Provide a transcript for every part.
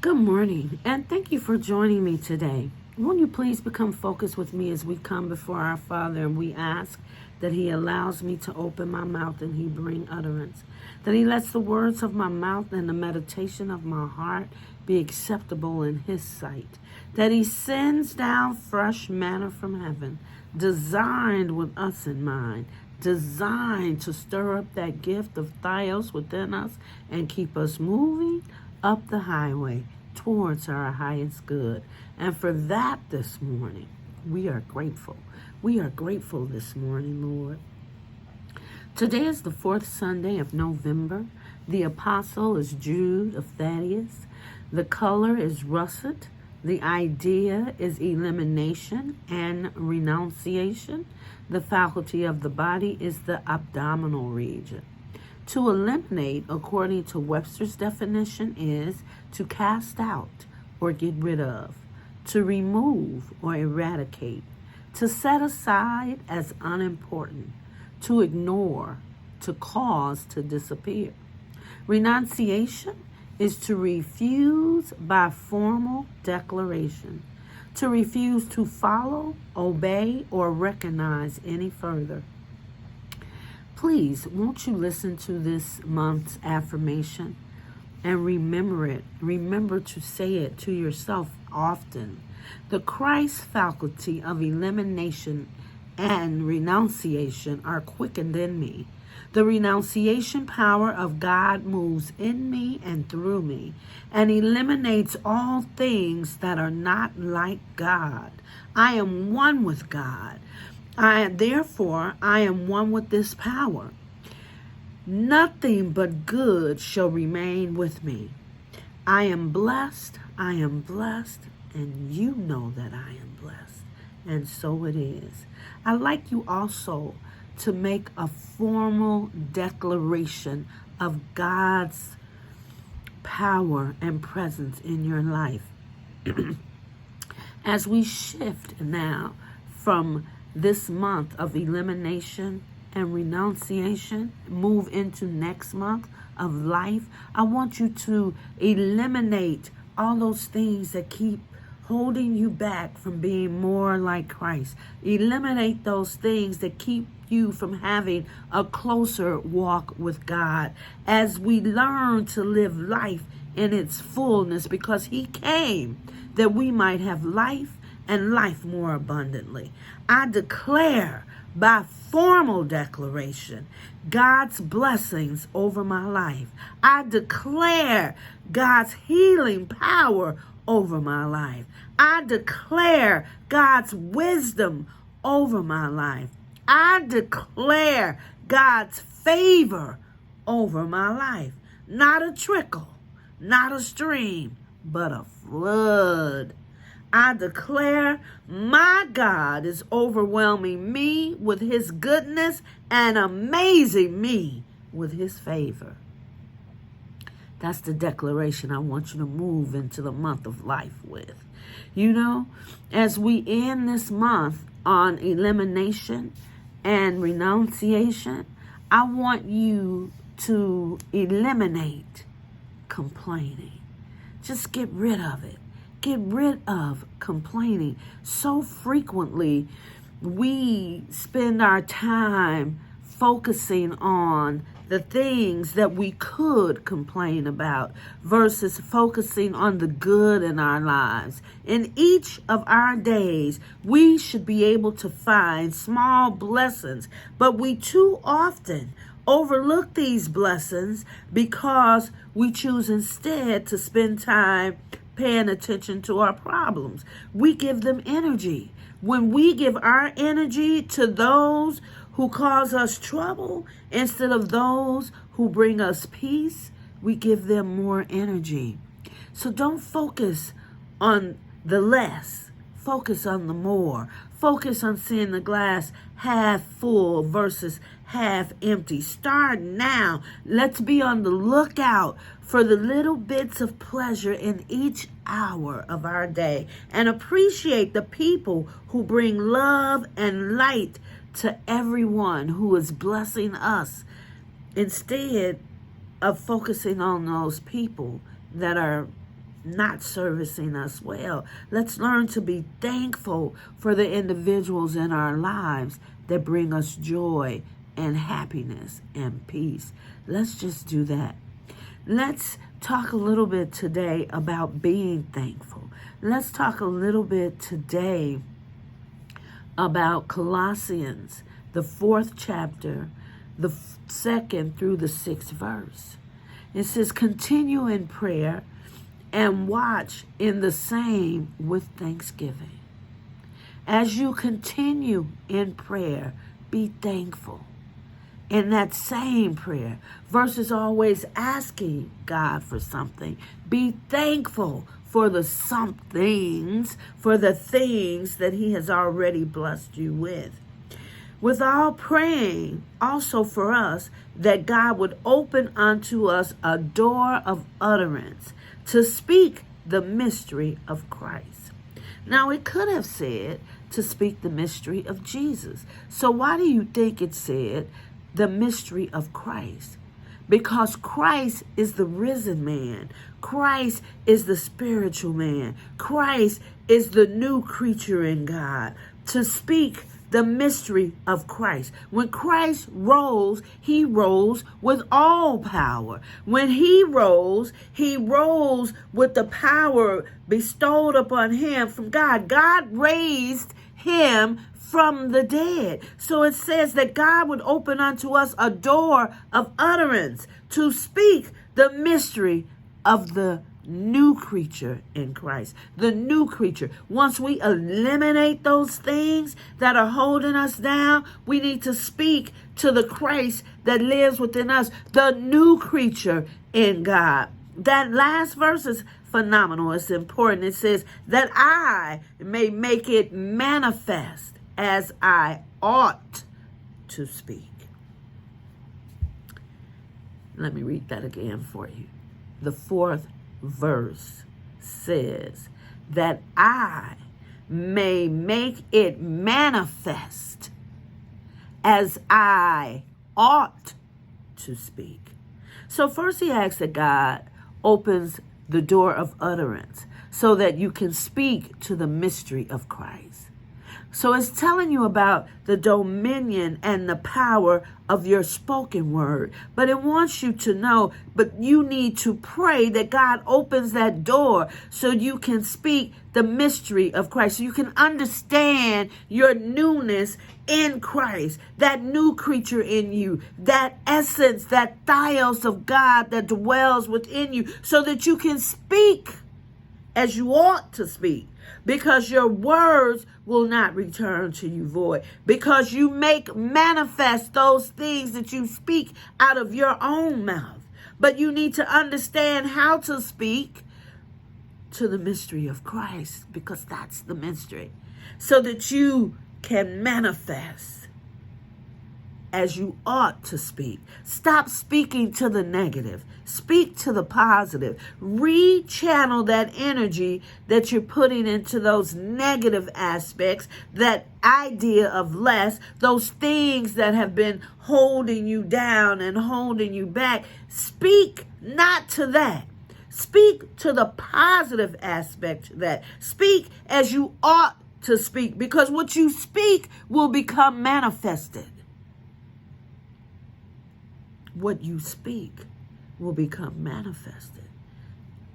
Good morning, and thank you for joining me today. Won't you please become focused with me as we come before our Father and we ask that He allows me to open my mouth and He bring utterance, that He lets the words of my mouth and the meditation of my heart be acceptable in His sight, that He sends down fresh manna from heaven, designed with us in mind, designed to stir up that gift of Theos within us and keep us moving up the highway towards our highest good. And for that this morning, we are grateful. We are grateful this morning, Lord. Today is the fourth Sunday of November. The apostle is Jude of Thaddeus. The color is russet. The idea is elimination and renunciation. The faculty of the body is the abdominal region. To eliminate, according to Webster's definition, is to cast out or get rid of, to remove or eradicate, to set aside as unimportant, to ignore, to cause to disappear. Renunciation is to refuse by formal declaration, to refuse to follow, obey, or recognize any further. Please, won't you listen to this month's affirmation and remember it? Remember to say it to yourself often. The Christ faculty of elimination and renunciation are quickened in me. The renunciation power of God moves in me and through me and eliminates all things that are not like God. I am one with God. Therefore, I am one with this power. Nothing but good shall remain with me. I am blessed, and you know that I am blessed. And so it is. I'd like you also to make a formal declaration of God's power and presence in your life. As we shift now from this month of elimination and renunciation, move into next month of life, I want you to eliminate all those things that keep holding you back from being more like Christ. Eliminate those things that keep you from having a closer walk with God as we learn to live life in its fullness, because He came that we might have life and life more abundantly. I declare by formal declaration God's blessings over my life. I declare God's healing power over my life. I declare God's wisdom over my life. I declare God's favor over my life. Not a trickle, not a stream, but a flood. I declare my God is overwhelming me with His goodness and amazing me with His favor. That's the declaration I want you to move into the month of life with. You know, as we end this month on elimination and renunciation, I want you to eliminate complaining. Just get rid of it. Get rid of complaining. So frequently, we spend our time focusing on the things that we could complain about versus focusing on the good in our lives. In each of our days, we should be able to find small blessings, but we too often overlook these blessings because we choose instead to spend time paying attention to our problems. We give them energy. When we give our energy to those who cause us trouble instead of those who bring us peace, we give them more energy. So don't focus on the less. Focus on the more. Focus on seeing the glass half full versus half empty. Start now. Let's be on the lookout for the little bits of pleasure in each hour of our day and appreciate the people who bring love and light to everyone who is blessing us, instead of focusing on those people that are not servicing us well. Let's learn to be thankful for the individuals in our lives that bring us joy and happiness and peace. Let's just do that. Let's talk a little bit today about being thankful. Let's talk a little bit today about Colossians, the 4th chapter, the 2nd through the 6th verse. It says, continue in prayer and watch in the same with thanksgiving. As you continue in prayer, be thankful. In that same prayer, versus always asking God for something, be thankful for the somethings, for the things that he has already blessed you with. With all praying also for us that God would open unto us a door of utterance to speak the mystery of Christ. Now, it could have said to speak the mystery of Jesus. So why do you think it said the mystery of Christ? Because Christ is the risen man. Christ is the spiritual man. Christ is the new creature in God. To speak the mystery of Christ. When Christ rose, he rose with all power. When he rose with the power bestowed upon him from God. God raised him from the dead. So it says that God would open unto us a door of utterance to speak the mystery of the new creature in Christ. The new creature. Once we eliminate those things that are holding us down, we need to speak to the Christ that lives within us, the new creature in God. That last verse is phenomenal. It's important. It says that I may make it manifest as I ought to speak. Let me read that again for you. The 4th verse says that I may make it manifest as I ought to speak. So first he asks that God opens the door of utterance so that you can speak to the mystery of Christ. So it's telling you about the dominion and the power of your spoken word. But it wants you to know, but you need to pray that God opens that door so you can speak the mystery of Christ. So you can understand your newness in Christ, that new creature in you, that essence, that thios of God that dwells within you, so that you can speak as you ought to speak. Because your words will not return to you void. Because you make manifest those things that you speak out of your own mouth. But you need to understand how to speak to the mystery of Christ. Because that's the mystery. So that you can manifest as you ought to speak. Stop speaking to the negative. Speak to the positive. Rechannel that energy that you're putting into those negative aspects, that idea of less, those things that have been holding you down and holding you back. Speak not to that. Speak to the positive aspect of that. Speak as you ought to speak, because what you speak will become manifested. What you speak will become manifested.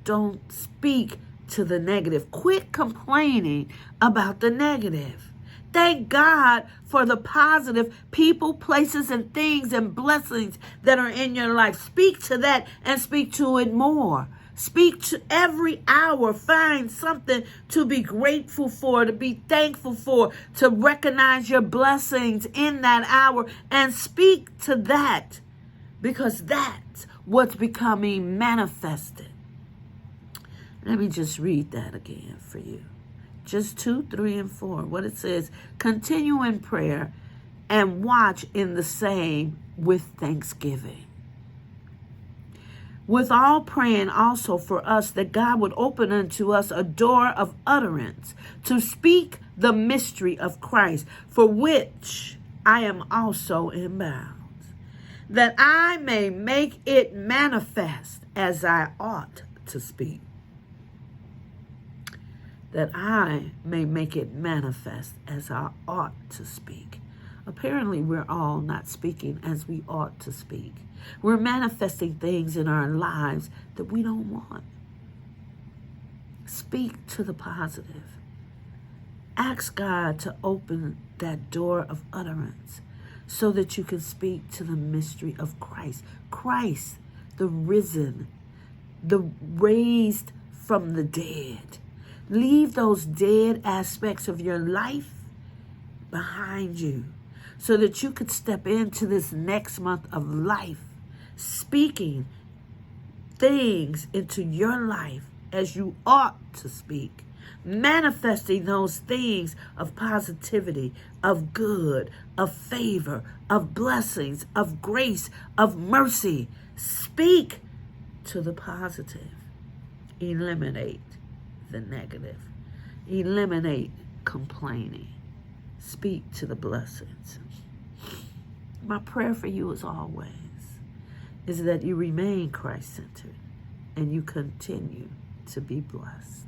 Don't speak to the negative. Quit complaining about the negative. Thank God for the positive people, places, and things and blessings that are in your life. Speak to that and speak to it more. Speak to every hour. Find something to be grateful for, to be thankful for, to recognize your blessings in that hour and speak to that. Because that's what's becoming manifested. Let me just read that again for you. Just 2, 3, and 4. What it says, continue in prayer and watch in the same with thanksgiving. With all praying also for us that God would open unto us a door of utterance to speak the mystery of Christ, for which I am also in bounds, that I may make it manifest as I ought to speak. that I may make it manifest as I ought to speak. Apparently, we're all not speaking as we ought to speak. We're manifesting things in our lives that we don't want. Speak to the positive. Ask God to open that door of utterance so that you can speak to the mystery of Christ. Christ, the risen, the raised from the dead. Leave those dead aspects of your life behind you so that you could step into this next month of life, speaking things into your life as you ought to speak, manifesting those things of positivity, of good, of favor, of blessings, of grace, of mercy. Speak to the positive. Eliminate the negative. Eliminate complaining. Speak to the blessings. My prayer for you, as always, is that you remain Christ-centered and you continue to be blessed.